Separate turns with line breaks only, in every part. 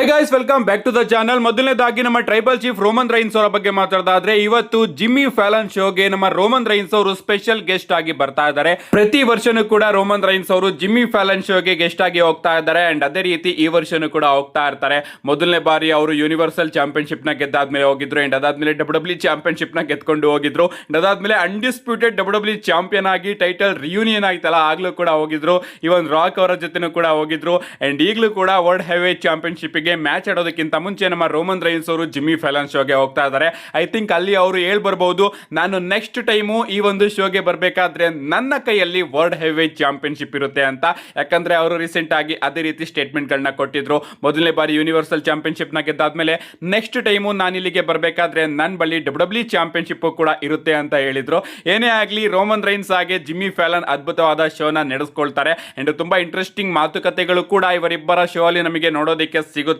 Hi guys, welcome back to the channel. ಮೊದಲನೇದಾಗಿ ನಮ್ಮ tribal chief Roman Reigns ಅವರ ಬಗ್ಗೆ ಮಾತಾಡೋದಾದ್ರೆ, ಇವತ್ತು ಜಿಮ್ಮಿ ಫ್ಯಾಲನ್ ಶೋಗೆ ನಮ್ಮ ರೋಮನ್ ರೈನ್ಸ್ ಅವರು ಸ್ಪೆಷಲ್ ಗೆಸ್ಟ್ ಆಗಿ ಬರ್ತಾ ಇದ್ದಾರೆ. ಪ್ರತಿ ವರ್ಷನೂ ಕೂಡ ರೋಮನ್ ರೈನ್ಸ್ ಅವರು ಜಿಮ್ಮಿ ಫ್ಯಾಲನ್ ಶೋಗೆ ಗೆಸ್ಟ್ ಆಗಿ ಹೋಗ್ತಾ ಇದ್ದಾರೆ. ಅಂಡ್ ಅದೇ ರೀತಿ ಈ ವರ್ಷನೂ ಕೂಡ ಹೋಗ್ತಾ ಇರ್ತಾರೆ. ಮೊದಲನೇ ಬಾರಿ ಅವರು ಯೂನಿವರ್ಸಲ್ ಚಾಂಪಿಯನ್ಶಿಪ್ ನ ಗೆದ್ದಾದ್ಮೇಲೆ ಹೋಗಿದ್ರು. ಅಂಡ್ ಅದಾದ್ಮೇಲೆ ಡಬ್ಲ್ಯೂ ಚಾಂಪಿಯನ್ಶಿಪ್ ನ ಗೆದ್ಕೊಂಡು ಹೋಗಿದ್ರು. ಅಂಡ್ ಅದಾದ್ಮೇಲೆ ಅನ್ಡಿಸ್ಪ್ಯೂಟೆಡ್ ಡಬ್ಲ್ಯೂ ಚಾಂಪಿಯನ್ ಆಗಿ ಟೈಟಲ್ ರಿಯೂನಿಯನ್ ಆಯ್ತಲ್ಲ, ಆಗ್ಲೂ ಕೂಡ ಹೋಗಿದ್ರು. ಇವನ್ ರಾಕ್ ಅವರ ಜೊತೆನೂ ಕೂಡ ಹೋಗಿದ್ರು. ಅಂಡ್ ಈಗಲೂ ಕೂಡ ವರ್ಲ್ಡ್ ಹೆವಿ ಚಾಂಪಿಯನ್ಶಿಪ್ ಮ್ಯಾಚ್ ಆಡೋದಕ್ಕಿಂತ ಮುಂಚೆ ನಮ್ಮ ರೋಮನ್ ರೈನ್ಸ್ ಅವರು ಜಿಮ್ಮಿ ಫ್ಯಾಲನ್ ಶೋಗೆ ಹೋಗ್ತಾ ಇದ್ದಾರೆ. ಐ ಥಿಂಕ್ ಅಲ್ಲಿ ಅವರು ಬರ್ಬಹುದು, ನಾನು ನೆಕ್ಸ್ಟ್ ಟೈಮು ಈ ಒಂದು ಶೋಗೆ ಬರಬೇಕಾದ್ರೆ ನನ್ನ ಕೈಯಲ್ಲಿ ವರ್ಲ್ಡ್ ಹೆವಿ ಚಾಂಪಿಯನ್ಶಿಪ್ ಇರುತ್ತೆ ಅಂತ. ಯಾಕಂದ್ರೆ ಅವರು ರೀಸೆಂಟ್ ಆಗಿ ಅದೇ ರೀತಿ ಸ್ಟೇಟ್ಮೆಂಟ್ ಗಳನ್ನ ಕೊಟ್ಟಿದ್ರು. ಮೊದಲನೇ ಬಾರಿ ಯೂನಿವರ್ಸಲ್ ಚಾಂಪಿಯನ್ಶಿಪ್ ನ ಗೆದ್ದಾದ್ಮೇಲೆ ನೆಕ್ಸ್ಟ್ ಟೈಮು ನಾನು ಇಲ್ಲಿಗೆ ಬರಬೇಕಾದ್ರೆ ನನ್ನ ಬಳಿ ಡಬ್ಲ್ಯೂ ಚಾಂಪಿಯನ್ಶಿಪ್ ಕೂಡ ಇರುತ್ತೆ ಅಂತ ಹೇಳಿದ್ರು. ಏನೇ ಆಗಲಿ, ರೋಮನ್ ರೈನ್ಸ್ ಹಾಗೆ ಜಿಮ್ಮಿ ಫ್ಯಾಲನ್ ಅದ್ಭುತವಾದ ಶೋನ ನಡೆಸ್ಕೊಳ್ತಾರೆ. ಅಂಡ್ ತುಂಬಾ ಇಂಟ್ರೆಸ್ಟಿಂಗ್ ಮಾತುಕತೆಗಳು ಕೂಡ ಇವರಿಬ್ಬರ ಶೋ ಅಲ್ಲಿ ನಮಗೆ ನೋಡೋದಕ್ಕೆ ಸಿಗುತ್ತೆ.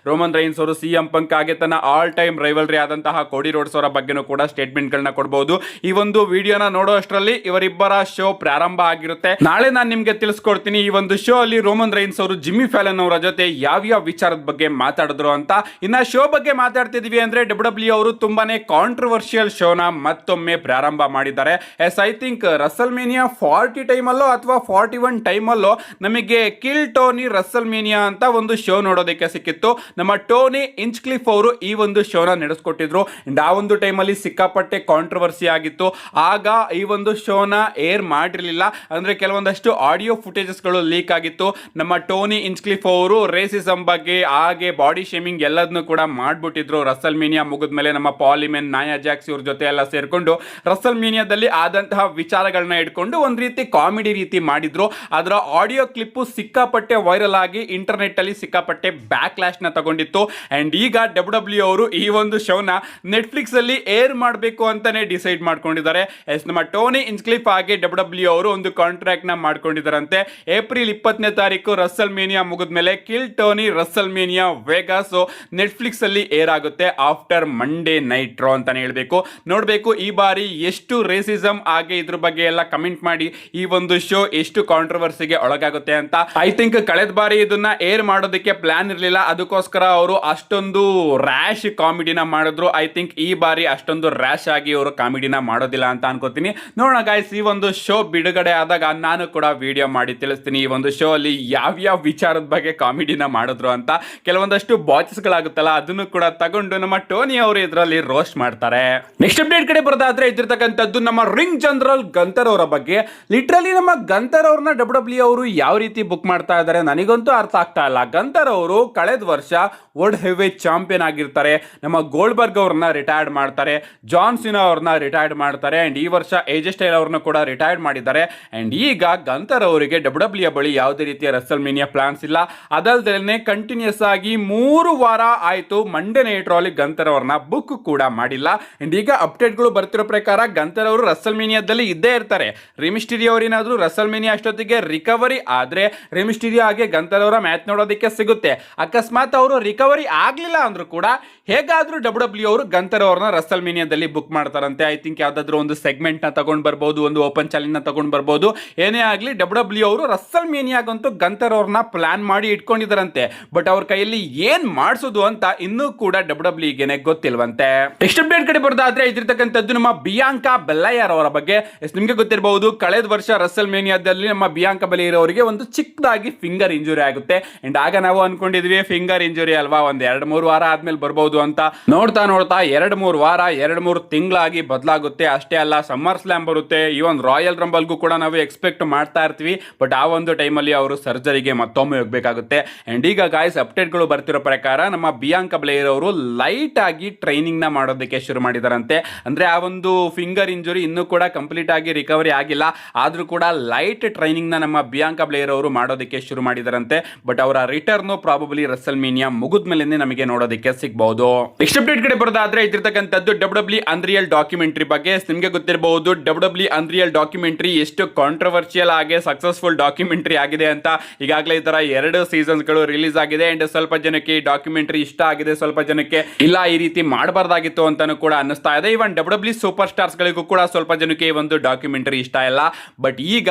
ರೋಮನ್ ರೈನ್ಸ್ ಅವರು ಸಿಎಂ ಪಂಕ್ ಹಾಗೆ ತನ್ನ ಆಲ್ ಟೈಮ್ ರೈವಲ್ರಿ ಆದಂತಹ ಕೋಡಿ ರೋಡ್ಸ್ ಅವರ ಬಗ್ಗೆನೂ ಕೂಡ ಸ್ಟೇಟ್ಮೆಂಟ್ ಗಳನ್ನ ಕೊಡಬಹುದು. ಈ ಒಂದು ವಿಡಿಯೋನ ನೋಡೋ ಅಷ್ಟರಲ್ಲಿ ಇವರಿಬ್ಬರ ಶೋ ಪ್ರಾರಂಭ ಆಗಿರುತ್ತೆ. ನಾಳೆ ನಾನು ನಿಮ್ಗೆ ತಿಳಿಸ್ಕೊಡ್ತೀನಿ ಈ ಒಂದು ಶೋ ಅಲ್ಲಿ ರೋಮನ್ ರೈನ್ಸ್ ಅವರು ಜಿಮ್ಮಿ ಫ್ಯಾಲನ್ ಅವರ ಜೊತೆ ಯಾವ್ಯಾವ ವಿಚಾರದ ಬಗ್ಗೆ ಮಾತಾಡಿದ್ರು ಅಂತ. ಇನ್ನ ಶೋ ಬಗ್ಗೆ ಮಾತಾಡ್ತಿದ್ವಿ ಅಂದ್ರೆ ಡಬ್ಲ್ಯೂ ಅವರು ತುಂಬಾನೇ ಕಾಂಟ್ರವರ್ಷಿಯಲ್ ಶೋನ ಮತ್ತೊಮ್ಮೆ ಪ್ರಾರಂಭ ಮಾಡಿದ್ದಾರೆ. Yes, I think WrestleMania 40 ಟೈಮಲ್ಲೋ ಅಥವಾ 41 ಟೈಮಲ್ಲೋ ನಮಗೆ ಕಿಲ್ ಟೋನಿ ರಸಲ್ ಮೇನಿಯಾ ಅಂತ ಒಂದು ಶೋ ನೋಡೋದಕ್ಕೆ ಸಿಕ್ಕಿತ್ತು. ನಮ್ಮ ಟೋನಿ ಇಂಚ್ಕ್ಲಿಫ್ ಅವರು ಈ ಒಂದು ಶೋನ ನಡೆಸ್ಕೊಟ್ಟಿದ್ರು. ಆ ಒಂದು ಟೈಮಲ್ಲಿ ಸಿಕ್ಕಾಪಟ್ಟೆ ಕಾಂಟ್ರವರ್ಸಿ ಆಗಿತ್ತು. ಆಗ ಈ ಒಂದು ಶೋನ ಏರ್ ಮಾಡಿರಲಿಲ್ಲ, ಅಂದ್ರೆ ಕೆಲವೊಂದಷ್ಟು ಆಡಿಯೋ ಫುಟೇಜಸ್ ಗಳು ಲೀಕ್ ಆಗಿತ್ತು. ನಮ್ಮ ಟೋನಿ ಇಂಚ್ಕ್ಲಿಫ್ ಅವರು ರೇಸಿಸಂ ಬಗ್ಗೆ ಹಾಗೆ ಬಾಡಿ ಶೇಮಿಂಗ್ ಎಲ್ಲದನ್ನು ಕೂಡ ಮಾಡ್ಬಿಟ್ಟಿದ್ರು. ರಸಲ್ ಮೀನಿಯಾ ಮುಗಿದ್ಮೇಲೆ ನಮ್ಮ ಪಾಲಿಮೆನ್, ನಾಯಾ ಜಾಕ್ಸ್ ಇವ್ರ ಜೊತೆ ಎಲ್ಲ ಸೇರ್ಕೊಂಡು ರಸಲ್ ಮೀನಿಯಾದಲ್ಲಿ ಆದಂತಹ ವಿಚಾರಗಳನ್ನ ಇಟ್ಕೊಂಡು ಒಂದ್ ರೀತಿ ಕಾಮಿಡಿ ರೀತಿ ಮಾಡಿದ್ರು. ಅದರ ಆಡಿಯೋ ಕ್ಲಿಪ್ ಸಿಕ್ಕಾಪಟ್ಟೆ ವೈರಲ್ ಆಗಿ ಇಂಟರ್ನೆಟ್ ಅಲ್ಲಿ ಸಿಕ್ಕಾಪಟ್ಟೆ ಬ್ಯಾಕ್ಲಾಶ್ ನ ತಗೊಂಡಿತ್ತು. ಅಂಡ್ ಈಗ ಡಬ್ಲ್ಯೂ ಅವರು ಈ ಒಂದು ಶೋನ ನೆಟ್ಫ್ಲಿಕ್ಸ್ ಅಲ್ಲಿ ಏರ್ ಮಾಡಬೇಕು ಅಂತಾನೆ ಡಿಸೈಡ್ ಮಾಡ್ಕೊಂಡಿದ್ದಾರೆ. ಎಸ್, ನಮ್ಮ ಟೋನಿ ಇಂಚ್ಕ್ಲಿಫ್ ಹಾಗೆ ಡಬ್ಲ್ಯೂ ಅವರು ಒಂದು ಕಾಂಟ್ರಾಕ್ಟ್ ನ ಮಾಡ್ಕೊಂಡಿದ್ದಾರಂತೆ. ಏಪ್ರಿಲ್ 20ನೇ ತಾರೀಕು ರಸಲ್ ಮೇನಿಯಾ ಮುಗಿದ್ಮೇಲೆ kill Tony Russell mania Vegas Netflix ಅಲ್ಲಿ ಏರ್ ಆಗುತ್ತೆ ಆಫ್ಟರ್ ಮಂಡೇ ನೈಟ್ ರಾ ಅಂತಾನೆ ಹೇಳ್ಬೇಕು. ನೋಡ್ಬೇಕು ಈ ಬಾರಿ ಎಷ್ಟು ರೇಸಿಸಂ ಹಾಗೆ ಇದ್ರ ಬಗ್ಗೆ ಎಲ್ಲ ಕಮೆಂಟ್ ಮಾಡಿ ಈ ಒಂದು ಶೋ ಎಷ್ಟು ಕಾಂಟ್ರವರ್ಸಿಗೆ ಒಳಗಾಗುತ್ತೆ ಅಂತ. ಐ ಥಿಂಕ್ ಕಳೆದ ಬಾರಿ ಇದನ್ನ ಏರ್ ಮಾಡೋದಕ್ಕೆ ಪ್ಲಾನ್ ಇರಲಿಲ್ಲ, ಅದಕ್ಕೋಸ್ಕರ ಅವರು ಅಷ್ಟೊಂದು ರ್ಯಾಶ್ ಕಾಮಿಡಿನ ಮಾಡಿದ್ರು. ಐ ಥಿಂಕ್ ಈ ಬಾರಿ ಅಷ್ಟೊಂದು ರ್ಯಾಶ್ ಆಗಿ ಅವರು ಕಾಮಿಡಿನ ಮಾಡೋದಿಲ್ಲ ಅಂತ ಅನ್ಕೋತೀನಿ. ನೋಡೋಣ ಗೈಸ್, ಈ ಒಂದು ಶೋ ಬಿಡುಗಡೆ ಆದಾಗ ನಾನು ಕೂಡ ವಿಡಿಯೋ ಮಾಡಿ ತಿಳಿಸ್ತೀನಿ ಈ ಒಂದು ಶೋ ಅಲ್ಲಿ ಯಾವ್ಯಾವ ವಿಚಾರದ ಬಗ್ಗೆ ಕಾಮಿಡಿನ ಮಾಡಿದ್ರು ಅಂತ. ಕೆಲವೊಂದಷ್ಟು ಬಾಚಸ್ ಗಳಾಗುತ್ತಲ್ಲ, ಅದನ್ನು ಕೂಡ ತಗೊಂಡು ನಮ್ಮ ಟೋನಿ ಅವರು ಇದರಲ್ಲಿ ರೋಸ್ಟ್ ಮಾಡ್ತಾರೆ. ನೆಕ್ಸ್ಟ್ ಅಪ್ಡೇಟ್ ಕಡೆ ಬರೋದಾದ್ರೆ ಇದ್ದಿರ್ತಕ್ಕಂಥದ್ದು ನಮ್ಮ ರಿಂಗ್ ಜನರಲ್ ಗಂತರ್ ಅವರ ಬಗ್ಗೆ. ಲಿಟ್ರಲಿ ನಮ್ಮ ಗಂತರ್ ಅವ್ರನ್ನ ಡಬ್ಲ್ಯೂ ಅವರು ಯಾವ ರೀತಿ ಬುಕ್ ಮಾಡ್ತಾ ಇದ್ದಾರೆ ನನಗಂತೂ ಅರ್ಥ ಆಗ್ತಾ ಇಲ್ಲ. ಗಂತರ್ ಅವರು ಕಳೆದ ವರ್ಷ ವರ್ಲ್ಡ್ ಹೆವಿ ಚಾಂಪಿಯನ್ ಆಗಿರ್ತಾರೆ. ನಮ್ಮ ಗೋಲ್ಡ್ಬರ್ಗ್ ಅವ್ರನ್ನ ರಿಟೈರ್ಡ್ ಮಾಡ್ತಾರೆ, ಜಾನ್ ಸಿನಾ ಅವ್ರನ್ನ ರಿಟೈರ್ಡ್ ಮಾಡ್ತಾರೆ. ಅಂಡ್ ಈ ವರ್ಷ ಏಜೆ ಸ್ಟೈಲ್ ಅವ್ರನ್ನ ಕೂಡ ರಿಟೈರ್ಡ್ ಮಾಡಿದ್ದಾರೆ. ಅಂಡ್ ಈಗ ಗಂತರ್ ಅವರಿಗೆ ಡಬ್ಲ್ಯೂ ಬಳಿ ಯಾವುದೇ ರೀತಿಯ ರಸಲ್ ಮೇನಿಯಾ ಪ್ಲಾನ್ಸ್ ಇಲ್ಲ. ಅದಲ್ಲದೆ ಕಂಟಿನ್ಯೂಸ್ ಆಗಿ 3 ವಾರ ಆಯ್ತು ಮಂಡೇ ನೈಟ್ ರಾ ಅಲ್ಲಿ ಗಂತರ್ ಅವ್ರನ್ನ ಬುಕ್ ಕೂಡ ಮಾಡಿಲ್ಲ. ಅಂಡ್ ಈಗ ಅಪ್ಡೇಟ್ ಗಳು ಬರ್ತಿರೋ ಪ್ರಕಾರ ಗಂತರ್ ಅವರು ರಸಲ್ ಮೇನಿಯಾದಲ್ಲಿ ಇದ್ದೇ ಇರ್ತಾರೆ. ರಿಮಿಸ್ಟೀರಿಯೋ ಅವರೇನಾದ್ರೂ ರಸಲ್ ಮೇನಿಯಾ ಅಷ್ಟೊತ್ತಿಗೆ ರಿಕವರಿ ಆದ್ರೆ ರಿಮಿಸ್ಟೀರಿಯೋ ಹಾಗೆ ಗಂತರ್ ಅವರ ಮ್ಯಾಚ್ ನೋಡೋದಕ್ಕೆ ಸಿಗುತ್ತೆ. ಅಕಸ್ಮಾತ್ ಅವರು ರಿಕವರಿ ಆಗ್ಲಿಲ್ಲ ಅಂದ್ರೂ ಕೂಡ ಹೇಗಾದ್ರೂ ಡಬ್ಲ್ಯೂ ಅವರು ಗಂತರ್ ಅವ್ರನ್ನ ರಸಲ್ ಮೇನಿಯಾದಲ್ಲಿ ಬುಕ್ ಮಾಡ್ತಾರಂತೆ. ಐ ಥಿಂಕ್ ಯಾವ್ದಾದ್ರು ಒಂದು ಸೆಗ್ಮೆಂಟ್ ನ ತಗೊಂಡ್ ಬರ್ಬೋದು, ಒಂದು ಓಪನ್ ಚಾಲೆಂಜ್ ನ ತಗೊಂಡ್ ಬರ್ಬೋದು. ಏನೇ ಆಗ್ಲಿ ಡಬ್ಲ್ಯೂ ಅವರು ರಸಲ್ ಮೇನಿಯಾಗಂತೂ ಗಂತರ್ ಅವ್ರನ್ನ ಪ್ಲಾನ್ ಮಾಡಿ ಇಟ್ಕೊಂಡಿದಾರಂತೆ. ಬಟ್ ಅವ್ರ ಕೈಯಲ್ಲಿ ಏನ್ ಮಾಡಿಸೋದು ಅಂತ ಇನ್ನೂ ಕೂಡ ಡಬ್ಲ್ಯೂಗೆನೆ ಗೊತ್ತಿಲ್ವಂತೆ. ನೆಕ್ಸ್ಟ್ ಅಪ್ಡೇಟ್ ಕಡೆ ಬರೋದಾದ್ರೆ ಇದಿರ್ತಕ್ಕಂಥದ್ದು ನಮ್ಮ ಬಿಯಾಂಕಾ ಬೆಲ್ಲೈಯರ್ ಅವರ ಬಗ್ಗೆ. ನಿಮ್ಗೆ ಗೊತ್ತಿರಬಹುದು, ಕಳೆದ ವರ್ಷ ರಸಲ್ ಮೇನಿಯಾದಲ್ಲಿ ನಮ್ಮ ಬಿಯಾಂಕಾ ಬೆಲ್ಲೈಯರ್ ಅವರಿಗೆ ಒಂದು ಚಿಕ್ಕದಾಗಿ ಫಿಂಗರ್ ಇಂಜುರಿ ಆಗುತ್ತೆ. ಅಂಡ್ ಆಗ ನಾವು ಅನ್ಕೊಂಡಿದ್ವಿ ಫಿಂಗರ್ ಇಂಜುರಿ ಅಲ್ವಾ, ಒಂದ್ 2-3 ವಾರ ಆದ್ಮೇಲೆ ಬರ್ಬೋದು ಅಂತ. ನೋಡ್ತಾ 2-3 ವಾರ 2-3 ತಿಂಗಳಾಗಿ ಬದಲಾಗುತ್ತೆ. ಅಷ್ಟೇ ಅಲ್ಲ, ಸಮ್ಮರ್ ಸ್ಲಾಮ್ ಬರುತ್ತೆ, ಇವನ್ ರಾಯಲ್ ರಂಬಲ್ಗೂ ಕೂಡ ನಾವು ಎಕ್ಸ್ಪೆಕ್ಟ್ ಮಾಡ್ತಾ ಇರ್ತೀವಿ. ಬಟ್ ಆ ಒಂದು ಟೈಮಲ್ಲಿ ಅವರು ಸರ್ಜರಿಗೆ ಮತ್ತೊಮ್ಮೆ ಹೋಗ್ಬೇಕಾಗುತ್ತೆ. ಅಂಡ್ ಈಗ ಗಾಯ್ಸ್ ಅಪ್ಡೇಟ್ ಗಳು ಬರ್ತಿರೋ ಪ್ರಕಾರ ನಮ್ಮ ಬಿಯಾಂಕಾ ಬೆಲ್ಲೈಯರ್ ಅವರು ಲೈಟ್ ಆಗಿ ಟ್ರೈನಿಂಗ್ ನ ಮಾಡೋದಕ್ಕೆ ಶುರು ಮಾಡಿದಾರಂತೆ. ಅಂದ್ರೆ ಆ ಒಂದು ಫಿಂಗರ್ ಇಂಜುರಿ ಇನ್ನೂ ಕೂಡ ಕಂಪ್ಲೀಟ್ ಆಗಿ ರಿಕವರಿ ಆಗಿಲ್ಲ, ಆದ್ರೂ ಕೂಡ ಲೈಟ್ ಟ್ರೈನಿಂಗ್ ನ ನಮ್ಮ ಬಿಯಾಂಕಾ ಬೆಲ್ಲೈಯರ್ ಅವರು ಮಾಡೋದಕ್ಕೆ ಶುರು ಮಾಡಿದಾರಂತೆ. ಬಟ್ ಅವರ ರಿಟರ್ನ್ ಪ್ರಾಬಬ್ಲಿ ರಸಲ್ ಮೇನಿಯಾ ಮುಗಿದ್ಮೇಲೆ ನಮಗೆ ನೋಡೋದಕ್ಕೆ ಸಿಗಬಹುದು. ನೆಕ್ಸ್ಟ್ ಅಪ್ಡೇಟ್ ಕಡೆ ಬರೋದಾದ್ರೆ ಇದ್ದಿರ್ತಕ್ಕಂಥದ್ದು ಡಬ್ಲ್ಯೂ ಅನ್ರಿಯಲ್ ಡಾಕ್ಯುಮೆಂಟರಿ ಬಗ್ಗೆ. ನಿಮ್ಗೆ ಗೊತ್ತಿರಬಹುದು ಡಬ್ಲ್ಯೂ ಅನ್ರಿಯಲ್ ಡಾಕ್ಯುಮೆಂಟರಿ ಎಷ್ಟು ಕಾಂಟ್ರವರ್ಷಿಯಲ್ ಆಗಿ ಸಕ್ಸಸ್ಫುಲ್ ಡಾಕ್ಯುಮೆಂಟರಿ ಆಗಿದೆ ಅಂತ. ಈಗಾಗಲೇ ಈ ತರ 2 ಸೀಸನ್ಸ್ ಗಳು ರಿಲೀಸ್ ಆಗಿದೆ. ಅಂಡ್ ಸ್ವಲ್ಪ ಜನಕ್ಕೆ ಈ ಡಾಕ್ಯುಮೆಂಟರಿ ಇಷ್ಟ ಆಗಿದೆ, ಸ್ವಲ್ಪ ಜನಕ್ಕೆ ಇಲ್ಲ ಈ ರೀತಿ ಮಾಡಬಾರ್ದಾಗಿತ್ತು ಅಂತಾನು ಕೂಡ ಅನ್ನಿಸ್ತಾ ಇದೆ. ಇವನ್ ಡಬ್ಲ್ಯೂ ಸೂಪರ್ ಸ್ಟಾರ್ಸ್ ಗಳಿಗೂ ಕೂಡ ಸ್ವಲ್ಪ ಜನಕ್ಕೆ ಈ ಒಂದು ಡಾಕ್ಯುಮೆಂಟರಿ ಇಷ್ಟ ಇಲ್ಲ. ಬಟ್ ಈಗ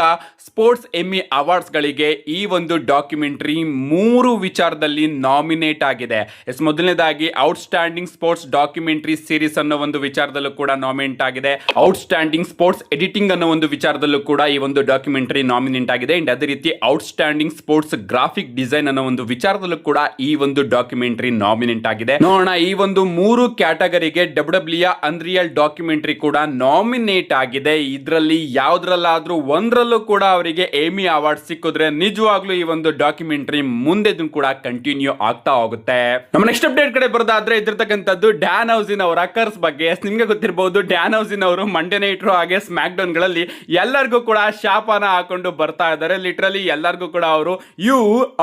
ಸ್ಪೋರ್ಟ್ಸ್ ಎಮ್ಮಿ ಅವಾರ್ಡ್ಸ್ ಗಳಿಗೆ ಈ ಒಂದು ಡಾಕ್ಯುಮೆಂಟರಿ 3 ವಿಚಾರದಲ್ಲಿ ನಾಮಿನೇಟ್ ಆಗಿದೆ. ಮೊದಲನೇದಾಗಿ ಔಟ್ಸ್ಟ್ಯಾಂಡಿಂಗ್ ಸ್ಪೋರ್ಟ್ಸ್ ಡಾಕ್ಯುಮೆಂಟರಿ ಸೀರೀಸ್ ಅನ್ನೋ ಒಂದು ವಿಚಾರದಲ್ಲೂ ಕೂಡ ನಾಮಿನೇಟ್ ಆಗಿದೆ. ಔಟ್ಸ್ಟ್ಯಾಂಡಿಂಗ್ ಸ್ಪೋರ್ಟ್ಸ್ ಎಡಿಟಿಂಗ್ ಅನ್ನೋ ಒಂದು ವಿಚಾರದಲ್ಲೂ ಕೂಡ ಈ ಒಂದು ಡಾಕ್ಯುಮೆಂಟರಿ ನಾಮಿನೇಟ್ ಆಗಿದೆ. ಅಂಡ್ ಅದೇ ರೀತಿ ಔಟ್ಸ್ಟ್ಯಾಂಡಿಂಗ್ ಸ್ಪೋರ್ಟ್ಸ್ ಗ್ರಾಫಿಕ್ ಡಿಸೈನ್ ಅನ್ನೋ ಒಂದು ವಿಚಾರದಲ್ಲೂ ಕೂಡ ಈ ಒಂದು ಡಾಕ್ಯುಮೆಂಟರಿ ನಾಮಿನೇಟ್ ಆಗಿದೆ. ನೋಡೋಣ, ಈ ಒಂದು 3 ಕ್ಯಾಟಗರಿಗೆ WWE ಅನ್ರಿಯಲ್ ಡಾಕ್ಯುಮೆಂಟರಿ ಕೂಡ ನಾಮಿನೇಟ್ ಆಗಿದೆ. ಇದರಲ್ಲಿ ಯಾವ್ದ್ರಲ್ಲಾದ್ರೂ ಒಂದರಲ್ಲೂ ಕೂಡ ಅವರಿಗೆ ಏಮಿ ಅವಾರ್ಡ್ ಸಿಕ್ಕಿದ್ರೆ ನಿಜವಾಗ್ಲೂ ಈ ಒಂದು ಡಾಕ್ಯುಮೆಂಟರಿ ಮುಂದೆ ಕೂಡ ಕಂಟಿನ್ಯೂ ಆಗ್ತಾ ಹೋಗುತ್ತೆ. ನಮ್ಮ ನೆಕ್ಸ್ಟ್ ಅಪ್ಡೇಟ್ ಕಡೆ ಬರೋದಾದ್ರೆ ಇದ್ರತಕ್ಕಂಥದ್ದು ಡ್ಯಾನ್ ಹೌಸಿನ್ ಅವರ ಕರ್ಸ್ ಬಗ್ಗೆ. ನಿಮ್ಗೆ ಗೊತ್ತಿರಬಹುದು, ಡ್ಯಾನ್ ಹೌಸಿನ್ ಅವರು ಮಂಡೇ ನೈಟ್ ರಾ ಹಾಗೆ ಸ್ಮ್ಯಾಕ್ ಡೌನ್ ಗಳಲ್ಲಿ ಎಲ್ಲರಿಗೂ ಕೂಡ ಶಾಪನ ಹಾಕೊಂಡು ಬರ್ತಾ ಇದ್ದಾರೆ. ಲಿಟ್ರಲಿ ಎಲ್ಲರಿಗೂ ಕೂಡ ಅವರು ಯು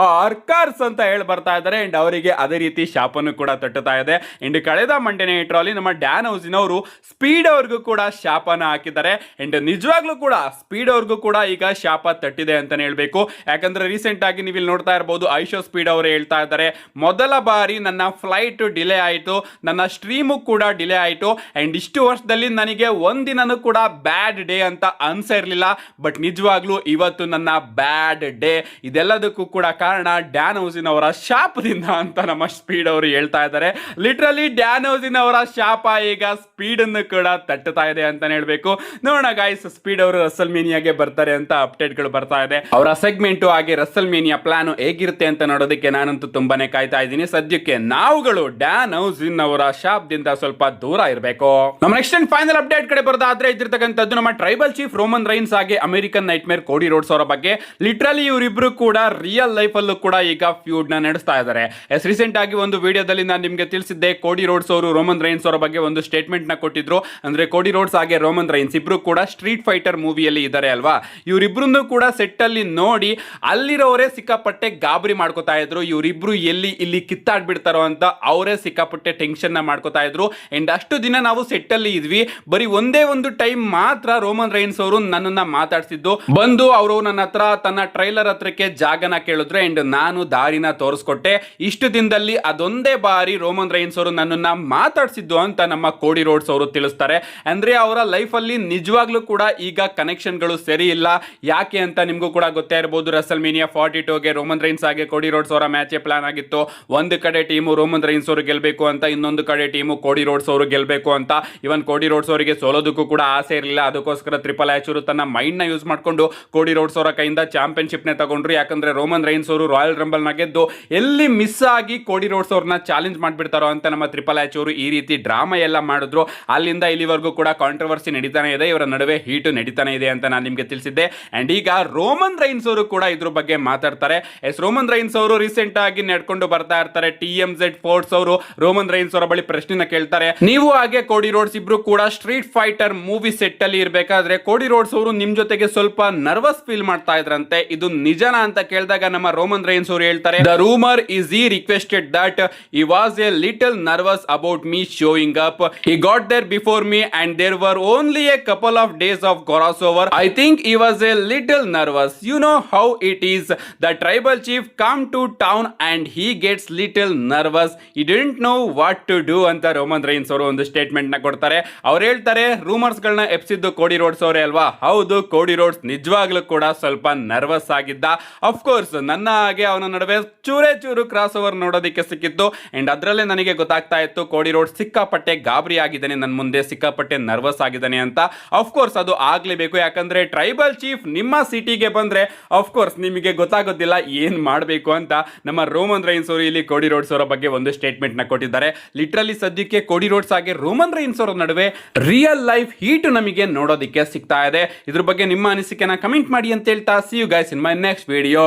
ಆರ್ ಕರ್ಸ್ ಅಂತ ಹೇಳಿ ಬರ್ತಾ ಇದ್ದಾರೆ. ಅಂಡ್ ಅವರಿಗೆ ಅದೇ ರೀತಿ ಶಾಪನು ಕೂಡ ತಟ್ಟುತ್ತಾ ಇದೆ. ಅಂಡ್ ಕಳೆದ ಮಂಡೇ ನೈಟ್ ರಾ ಅಲ್ಲಿ ನಮ್ಮ ಡ್ಯಾನ್ ಹೌಸಿನ್ ಅವರು ಸ್ಪೀಡ್ ಅವ್ರಿಗೂ ಕೂಡ ಶಾಪನ ಹಾಕಿದ್ದಾರೆ. ಅಂಡ್ ನಿಜವಾಗ್ಲೂ ಕೂಡ ಸ್ಪೀಡ್ ಅವ್ರಿಗೂ ಕೂಡ ಈಗ ಶಾಪ ತಟ್ಟಿದೆ ಅಂತಾನೆ ಹೇಳ್ಬೇಕು. ಯಾಕಂದ್ರೆ ರೀಸೆಂಟ್ ಆಗಿ ನೀವು ಇಲ್ಲಿ ನೋಡ್ತಾ ಇರಬಹುದು, ಐಶೋ ಸ್ಪೀಡ್ ಅವರು ಹೇಳ್ತಾ ಇದ್ದಾರೆ, ಮೊದಲ ಬಾರಿ ನನ್ನ ಫ್ಲೈಟ್ ಡಿಲೇ ಆಯಿತು, ನನ್ನ ಸ್ಟ್ರೀಮು ಕೂಡ ಡಿಲೇ ಆಯಿತು. ಅಂಡ್ ಇಷ್ಟು ವರ್ಷದಲ್ಲಿ ನನಗೆ ಒಂದಿನೂ ಕೂಡ ಬ್ಯಾಡ್ ಡೇ ಅಂತ ಅನ್ಸಿರ್ಲಿಲ್ಲ. ಬಟ್ ನಿಜವಾಗ್ಲೂ ಇವತ್ತು ನನ್ನ ಬ್ಯಾಡ್ ಡೇ. ಇದೆಲ್ಲದಕ್ಕೂ ಕೂಡ ಕಾರಣ ಡ್ಯಾನ್ ಹೌಸಿನ್ ಅವರ ಶಾಪದಿಂದ ಅಂತ ನಮ್ಮ ಸ್ಪೀಡ್ ಅವರು ಹೇಳ್ತಾ ಇದ್ದಾರೆ. ಲಿಟ್ರಲಿ ಡ್ಯಾನ್ ಹೌಸಿನ್ ಅವರ ಶಾಪ ಈಗ ಸ್ಪೀಡ್ ಅನ್ನು ಕೂಡ ತಟ್ಟುತ್ತಾ ಇದೆ ಅಂತಾನೆ ಹೇಳ್ಬೇಕು. ನೋಡೋಣ ಗೈಸ್, ಸ್ಪೀಡ್ ಅವರು ರಸಲ್ ಮೇನಿಯಾಗೆ ಬರ್ತಾರೆ ಅಂತ ಅಪ್ಡೇಟ್ ಗಳು ಬರ್ತಾ ಇದೆ. ಅವರ ಸೆಗ್ಮೆಂಟ್ ಹಾಗೆ ರಸಲ್ ಮೇನಿಯಾ ಪ್ಲಾನ್ ಹೇಗಿರುತ್ತೆ ಅಂತ ನೋಡೋದಕ್ಕೆ ನಾನಂತೂ ತುಂಬಾನೇ ಕಾಯ್ತಾ ಇದ್ದೀನಿ. ಸದ್ಯಕ್ಕೆ ನಾವುಗಳು ಡ್ಯಾನ್ ಹೌಸಿನ್ ಅವರ ಶಾಪದಿಂದ ಸ್ವಲ್ಪ ದೂರ ಇರಬೇಕು. ನಮ್ಮ ನೆಕ್ಸ್ಟ್ ಅಂಡ್ ಫೈನಲ್ ಅಪ್ಡೇಟ್ ಕಡೆ ಬರೋದಾದ್ರೆ ಇದ್ದಿರ್ತಕ್ಕಂಥದ್ದು ನಮ್ಮ ಟ್ರೈಬಲ್ ಚೀಫ್ ರೋಮನ್ ರೈನ್ಸ್ ಹಾಗೆ ಅಮೆರಿಕನ್ ನೈಟ್ ಮೇರ್ ಕೋಡಿ ರೋಡ್ಸ್ ಅವರ ಬಗ್ಗೆ. ಲಿಟ್ರಲಿ ಇವರಿಬ್ರು ಕೂಡ ರಿಯಲ್ ಲೈಫ್ ಅಲ್ಲೂ ಕೂಡ ಈಗ ಫ್ಯೂಡ್ ನ ನಡೆಸ್ತಾ ಇದ್ದಾರೆ. ರೀಸೆಂಟ್ ಆಗಿ ಒಂದು ವಿಡಿಯೋದಲ್ಲಿ ನಾನು ನಿಮ್ಗೆ ತಿಳಿಸಿದ್ದೆ, ಕೋಡಿ ರೋಡ್ಸ್ ಅವರು ರೋಮನ್ ರೈನ್ಸ್ ಅವರ ಬಗ್ಗೆ ಒಂದು ಸ್ಟೇಟ್ಮೆಂಟ್ ನ ಕೊಟ್ಟಿದ್ರು. ಅಂದ್ರೆ ಕೋಡಿ ರೋಡ್ಸ್ ಹಾಗೆ ರೋಮನ್ ರೈನ್ಸ್ ಇಬ್ರು ಕೂಡ ಸ್ಟ್ರೀಟ್ ಫೈಟರ್ ಮೂವಿಯಲ್ಲಿ ಇದ್ದಾರೆ ಅಲ್ವಾ. ಇವರಿಬ್ರು ಕೂಡ ಸೆಟ್ ಅಲ್ಲಿ ನೋಡಿ ಅಲ್ಲಿರೋರೇ ಸಿಕ್ಕಾಪಟ್ಟೆ ಗಾಬರಿ ಮಾಡ್ಕೋತಾ ಇದ್ರು. ಇವರಿಬ್ರು ಎಲ್ಲಿ ಇಲ್ಲಿ ಕಿತ್ತಾಡ್ಬಿಡ್ತಾರೋ ಅಂತ ಅವರೇ ಸಿಕ್ಕಾಪಟ್ಟೆ ಟೆನ್ಷನ್ ನ ಮಾಡ್ಕೋತಾ ಇದ್ರು. ಅಂಡ್ ಅಷ್ಟು ದಿನ ನಾವು ಸೆಟ್ ಅಲ್ಲಿ ಇದ್ವಿ, ಬರೀ ಒಂದೇ ಒಂದು ಟೈಮ್ ಮಾತ್ರ ರೋಮನ್ ರೈನ್ಸ್ ಅವರು ನನ್ನನ್ನ ಮಾತಾಡ್ಸಿದ್ದು. ಬಂದು ಅವರು ನನ್ನ ಹತ್ರ ತನ್ನ ಟ್ರೈಲರ್ ಹತ್ರಕ್ಕೆ ಜಾಗನ ಕೇಳಿದ್ರು. ಅಂಡ್ ನಾನು ದಾರಿನ ತೋರಿಸ್ಕೊಟ್ಟೆ. ಇಷ್ಟು ದಿನದಲ್ಲಿ ಅದೊಂದೇ ಬಾರಿ ರೋಮನ್ ರೈನ್ಸ್ ಅವರು ನನ್ನನ್ನ ಮಾತಾಡ್ಸಿದ್ದು ಅಂತ ನಮ್ಮ ಕೋಡಿ ರೋಡ್ಸ್ ಅವರು ತಿಳಿಸ್ತಾರೆ. ಅಂದ್ರೆ ಅವರ ಲೈಫ್ ಅಲ್ಲಿ ನಿಜವಾಗ್ಲೂ ಕೂಡ ಈಗ ಕನೆಕ್ಷನ್ ಗಳು ಸರಿ ಇಲ್ಲ. ಯಾಕೆ ಅಂತ ನಿಮ್ಗೂ ಕೂಡ ಗೊತ್ತೇ ಇರಬಹುದು. ರಸಲ್ ಮೇನಿಯಾ 42ಗೆ ರೋಮನ್ ರೈನ್ಸ್ ಹಾಗೆ ಕೋಡಿ ರೋಡ್ಸ್ ಅವರ ಮ್ಯಾಚ್ ಪ್ಲಾನ್ ಆಗಿತ್ತು. ಒಂದು ಕಡೆ ಟೀಮು ರೋಮನ್ ರೈನ್ಸ್ ಅವರು ಗೆಲ್ಬೇಕು ಅಂತ, ಇನ್ನೊಂದು ಕಡೆ ಟೀಮು ಕೋಡಿ ರೋಡ್ಸ್ ಅವರು ಗೆಲ್ಬೇಕು ಅಂತ. ಇವನ್ ಕೋಡಿ ರೋಡ್ಸ್ ಅವರಿಗೆ ಸೋಲೋದಕ್ಕೂ ಕೂಡ ಆಸೆ ಇರಲಿಲ್ಲ. ಅದಕ್ಕೋಸ್ಕರ ಟ್ರಿಪಲ್ ಎಚ್ ಅವರು ತನ್ನ ಮೈಂಡ್ ನ ಯೂಸ್ ಮಾಡ್ಕೊಂಡು ಕೋಡಿ ರೋಡ್ಸ್ ಅವರ ಕೈಯಿಂದ ಚಾಂಪಿಯನ್ಶಿಪ್ ನೇ ತಗೊಂಡ್ರು. ಯಾಕಂದ್ರೆ ರೋಮನ್ ರೈನ್ಸ್ ಅವರು ರಾಯಲ್ ರಂಬಲ್ ನ ಗೆದ್ದು ಎಲ್ಲಿ ಮಿಸ್ ಆಗಿ ಕೋಡಿ ರೋಡ್ಸ್ ಅವ್ರನ್ನ ಚಾಲೆಂಜ್ ಮಾಡ್ಬಿಡ್ತಾರೋ ಅಂತ ನಮ್ಮ ಟ್ರಿಪಲ್ ಎಚ್ ಅವರು ಈ ರೀತಿ ಡ್ರಾಮಾ ಎಲ್ಲ ಮಾಡಿದ್ರು. ಅಲ್ಲಿಂದ ಇಲ್ಲಿವರೆಗೂ ಕೂಡ ಕಾಂಟ್ರವರ್ಸಿ ನಡೀತಾನೆ ಇದೆ, ಇವರ ನಡುವೆ ಹೀಟ್ ನಡೀತಾನೆ ಇದೆ ಅಂತ ನಾನು ನಿಮ್ಗೆ ತಿಳಿಸಿದ್ದೆ. ಅಂಡ್ ಈಗ ರೋಮನ್ ರೈನ್ಸ್ ಅವರು ಕೂಡ ಇದ್ರ ಬಗ್ಗೆ ಮಾತಾಡ್ತಾರೆ. ರೋಮನ್ ರೈನ್ಸ್ ಅವರು ರೀಸೆಂಟ್ ಆಗಿ ನಡ್ಕೊಂಡು ಬರ್ತಾ ಇರ್ತಾರೆ. TMZ ಫೋರ್ಟ್ಸ್ ಅವರು ರೋಮನ್ ರೈನ್ಸ್ ಅವರ ಬಳಿ ಪ್ರಶ್ನೆನ ಕೇಳ್ತಾರೆ, ನೀವು ಹಾಗೆ ಕೋಡಿ ರೋಡ್ಸ್ ಇಬ್ರು ಕೂಡ ಸ್ಟ್ರೀಟ್ ಫೈಟರ್ ಮೂವಿ ಸೆಟ್ ಅಲ್ಲಿ ಇರಬೇಕಾದ್ರೆ ಕೋಡಿ ರೋಡ್ಸ್ ಅವರು ನಿಮ್ ಜೊತೆಗೆ ಸ್ವಲ್ಪ ನರ್ವಸ್ ಫೀಲ್ ಮಾಡ್ತಾ ಇದ್ರಂತೆ, ಇದು ನಿಜನಾ ಅಂತ ಕೇಳಿದಾಗ ನಮ್ಮ ರೋಮನ್ ರೈನ್ಸ್ ಅವರು ಹೇಳ್ತಾರೆ, the rumour is he requested that he was a little nervous about me showing up. He got there before me and there were only a couple of days of crossover. I think he was a little nervous. You know how it is. The tribal chief come to town and he gets little nervous. He didn't know what to do ಅಂತ Roman Reigns ಅವರು ಒಂದು statement ನ ಕೊಡ್ತಾರೆ. ಅವ್ರು ಹೇಳ್ತಾರೆ, rumours ಗಳನ್ನ ಎಪ್ಸಿದ್ದು ಕೋಡಿ roads ಅವರೇ ಅಲ್ವಾ. ಹೌದು, ಕೋಡಿ ರೋಡ್ಸ್ ನಿಜವಾಗ್ಲೂ ಕೂಡ ಸ್ವಲ್ಪ ನರ್ವಸ್ ಆಗಿದ್ದ. ಅಫ್ಕೋರ್ಸ್ ನನ್ನ ಹಾಗೆ ಅವನ ನಡುವೆ ಚೂರೇ ಚೂರು ಕ್ರಾಸ್ ಓವರ್ ನೋಡೋದಕ್ಕೆ ಸಿಕ್ಕಿತ್ತು. ಅಂಡ್ ಅದರಲ್ಲೇ ನನಗೆ ಗೊತ್ತಾಗ್ತಾ ಇತ್ತು ಕೋಡಿ ರೋಡ್ಸ್ ಸಿಕ್ಕಾಪಟ್ಟೆ ಗಾಬರಿ ಆಗಿದ್ದಾನೆ, ನನ್ನ ಮುಂದೆ ಸಿಕ್ಕಾಪಟ್ಟೆ ನರ್ವಸ್ ಆಗಿದ್ದಾನೆ ಅಂತ. ಅಫ್ಕೋರ್ಸ್ ಅದು ಆಗ್ಲೇಬೇಕು, ಯಾಕಂದ್ರೆ ಟ್ರೈಬಲ್ ಚೀಫ್ ನಿಮ್ಮ ಸಿಟಿಗೆ ಬಂದ್ರೆ ಅಫ್ಕೋರ್ಸ್ ನಿಮಗೆ ಗೊತ್ತಾಗೋದಿಲ್ಲ ಏನ್ ಮಾಡಬೇಕು ಅಂತ. ನಮ್ಮ ರೋಮನ್ ರೈನ್ಸ್ ಅವರು ಇಲ್ಲಿ ಕೋಡಿ ರೋಡ್ಸ್ ಅವರ ಬಗ್ಗೆ ಒಂದು ಸ್ಟೇಟ್ಮೆಂಟ್ ನ ಕೊಟ್ಟಿದ್ದಾರೆ. ಲಿಟ್ರಲಿ ಸದ್ಯಕ್ಕೆ ಕೋಡಿ ರೋಡ್ಸ್ ಹಾಗೆ ರೋಮನ್ ರೈನ್ಸ್ ಅವರ ನಡುವೆ ರಿಯಲ್ ಲೈಫ್ ಹೀಟ್ ನಮಗೆ ನೋಡೋದಕ್ಕೆ ಸಿಗ್ತಾ ಇದೆ. ಇದ್ರ ಬಗ್ಗೆ ನಿಮ್ಮ ಅನಿಸಿಕೆನ ಕಮೆಂಟ್ ಮಾಡಿ ಅಂತ ಹೇಳ್ತಾ, see you guys in my next video.